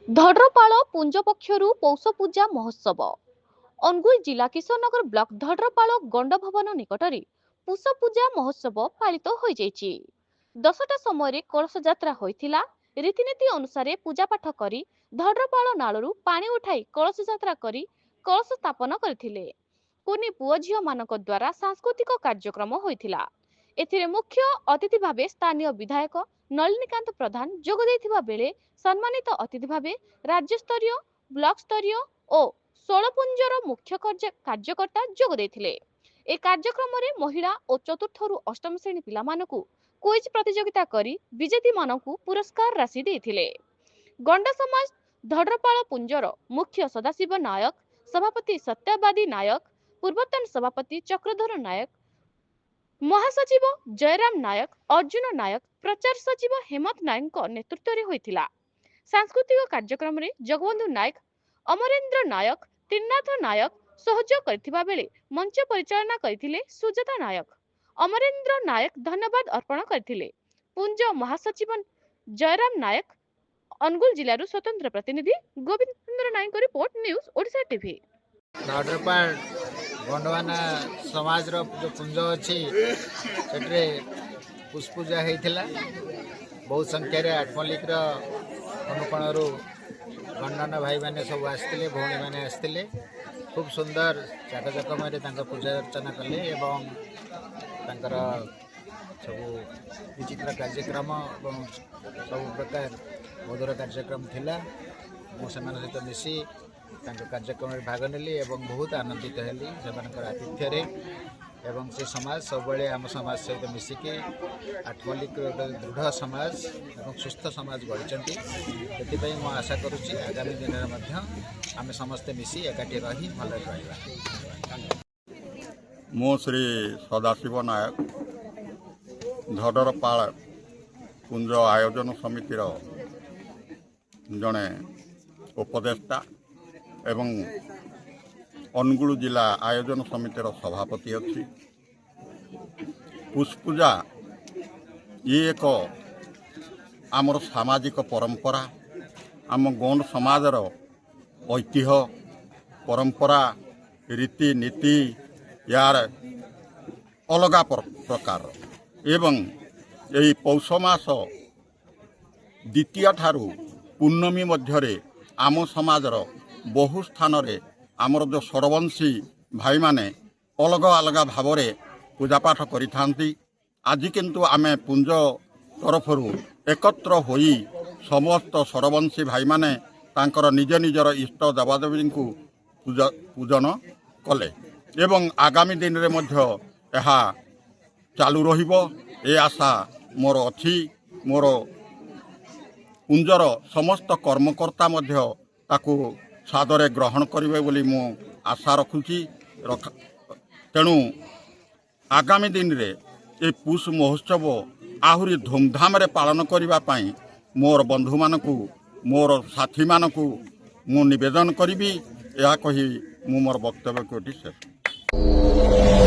धड्रपाल पुंज पक्षरु पौष पूजा महोत्सव अनुगुल जिला किशोरनगर ब्लॉक धड्रपाल गंड भवन निकटरे पुष पूजा महोत्सव पालित हो जाइछि। 10टा समय कलश यात्रा होइथिला। रीतिनीति अनुसार पूजापाठ करी धड्रपाल नालरू पानी उठाई कलश यात्रा करी कलश स्थापन करथिले। कुनी पुओ झियो मानक द्वारा सांस्कृतिक कार्यक्रम होइथिला। एथिरे मुख्य अतिथि भावे स्थानीय विधायक नलिनीकांत प्रधान जोग देथिबा बेले सम्मानित अतिथि भावे राज्यस्तरीय ब्लॉक स्तरीय और षोलपुंजर मुख्य कार्यकर्ता जोग देथिले। ए कार्यक्रम रे महिला और चतुर्थ रु अष्टम श्रेणी पिला मानकु क्विज प्रतियोगिता करी विजेती मानकु पुरस्कार राशि देथिले। गंड समाज धड्रपाल पुंजर मुख्य सदाशिव नायक, सभापति सत्यवादी नायक, पूर्वतन सभापति चक्रधर नायक, महासचिव जयराम नायक, अर्जुन नायक, प्रचार सचिव हेमंत नायक नेतृत्व में होइथिला। सांस्कृतिक कार्यक्रम रे जगबंधु नायक, अमरेंद्र नायक, त्रिनाथ नायक सहयोग करथिबा बेले मंच परिचालना करथिले सुजाता नायक। अमरेंद्र नायक धन्यवाद अर्पण करथिले। पुंज महासचिव जयराम नायक, अनुगुल जिल्लारू स्वतंत्र प्रतिनिधि गोविंद्र नायक रिपोर्ट न्यूज ओडिशा टीवी। धड्रपाल गंडवाना समाज रो जो पुंज अच्छी से पुष्पूजा होता बहुत संख्यार आठमल्लिक अनुकोणु गंडन भाई मैंने सब आसते भौणी मैंने आसते खूब सुंदर चाकचकम पूजा अर्चना कले एवं सब विचित्र कार्यक्रम सब प्रकार मधुर कार्यक्रम थिला। मुझे सहित मिसी कार्यक्रम में भाग नेली एवं बहुत आनंदित हेली से आतिथ्य एवं से समाज सब आम समाज सहित मिसिकी आठमल्लिक दृढ़ समाज एवं सुस्थ समाज गढ़ी से मु आशा करुच्ची आगामी दिन में आम समस्ते मिसी एकाठी रही भल रहा। मो श्री सदाशिव नायक धड्रपाल पुंज आयोजन समितिर जड़े उपदेष्टा एवं अनुगुल जिला आयोजन समितिर सभापति अच्छी। पुष्पूजा ये एक आमर सामाजिक परंपरा, आम गौंड समाजर ऐतिह्य परंपरा रीति नीति यार अलगा प्रकार एवं यही पौष मास द्वितीय ठारू पूर्णमी मध्यरे आम समाजर बहु स्थान रे आमर जो षडवंशी भाई माने अलग अलग भाव में पूजापाठ करि। आज किंतु आमे पुंज तरफ एकत्र होई समस्त षडवंशी भाई माने तांकर निज निजर इष्ट देवादेवी को पूजन कले एवं आगामी दिन रे मध्य एहा चालू रहिबो ए आशा मोर अछि। मोर पुंजर समस्त कर्मकर्ता मध्य ताकू सादरे ग्रहण करेंगे बोली मु आशा रखुची। तेणु आगामी दिन रे ये पुष महोत्सव आहुरी धूमधाम रे पालन करिबा पाई मोर बंधु मानकू मोर साथी मानकू मु निवेदन करी। यह कही मु मोर वक्तव्य को शेष।